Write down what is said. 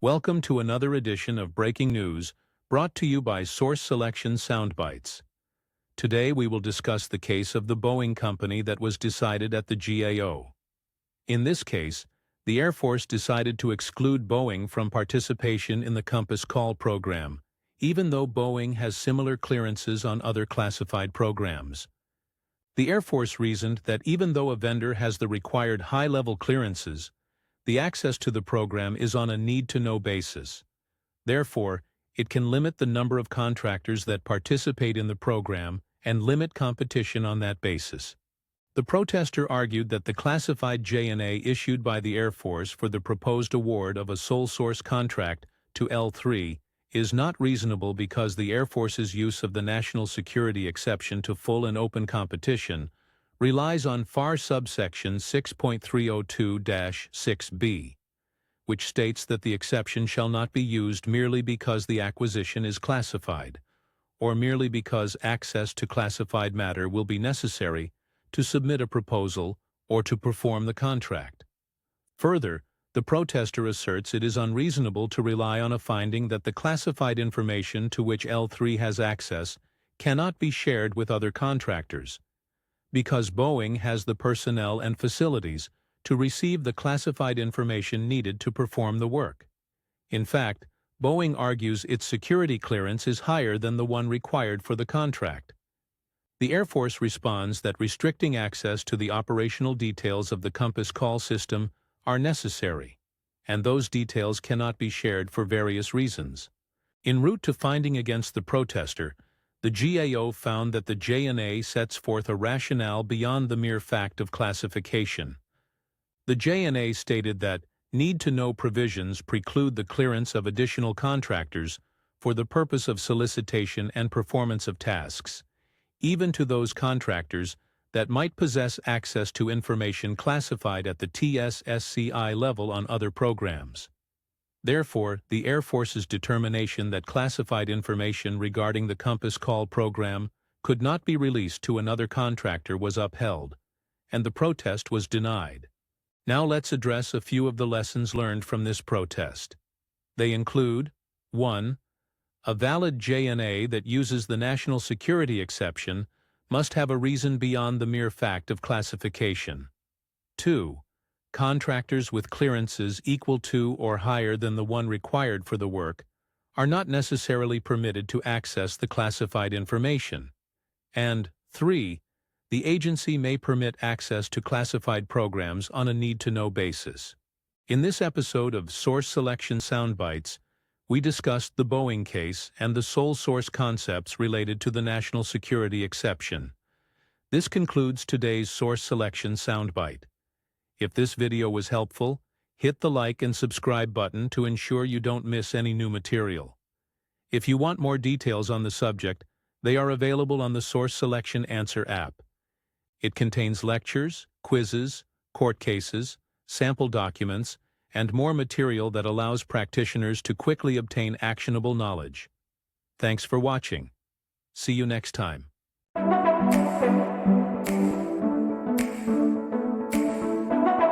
Welcome to another edition of Breaking News, brought to you by Source Selection Soundbites. Today we will discuss the case of the Boeing company that was decided at the GAO. In this case, the Air Force decided to exclude Boeing from participation in the Compass Call program, even though Boeing has similar clearances on other classified programs. The Air Force reasoned that even though a vendor has the required high-level clearances, the access to the program is on a need-to-know basis. Therefore, it can limit the number of contractors that participate in the program and limit competition on that basis. The protester argued that the classified J&A issued by the Air Force for the proposed award of a sole-source contract to L3 is not reasonable because the Air Force's use of the national security exception to full and open competition relies on FAR subsection 6.302-6b, which states that the exception shall not be used merely because the acquisition is classified, or merely because access to classified matter will be necessary to submit a proposal or to perform the contract. Further, the protester asserts it is unreasonable to rely on a finding that the classified information to which L3 has access cannot be shared with other contractors, because Boeing has the personnel and facilities to receive the classified information needed to perform the work. In fact, Boeing argues its security clearance is higher than the one required for the contract. The Air Force responds that restricting access to the operational details of the Compass Call system are necessary, and those details cannot be shared for various reasons. En route to finding against the protester, the GAO found that the J&A sets forth a rationale beyond the mere fact of classification. The J&A stated that need-to-know provisions preclude the clearance of additional contractors for the purpose of solicitation and performance of tasks, even to those contractors that might possess access to information classified at the TSSCI level on other programs. Therefore, the Air Force's determination that classified information regarding the Compass Call program could not be released to another contractor was upheld, and the protest was denied. Now let's address a few of the lessons learned from this protest. They include: 1. A valid J&A that uses the national security exception must have a reason beyond the mere fact of classification. 2. Contractors with clearances equal to or higher than the one required for the work are not necessarily permitted to access the classified information. And 3. The agency may permit access to classified programs on a need-to-know basis. In this episode of Source Selection Soundbites, we discussed the Boeing case and the sole source concepts related to the national security exception. This concludes today's Source Selection Soundbite. If this video was helpful, hit the like and subscribe button to ensure you don't miss any new material. If you want more details on the subject, they are available on the Source Selection Answer app. It contains lectures, quizzes, court cases, sample documents, and more material that allows practitioners to quickly obtain actionable knowledge. Thanks for watching. See you next time.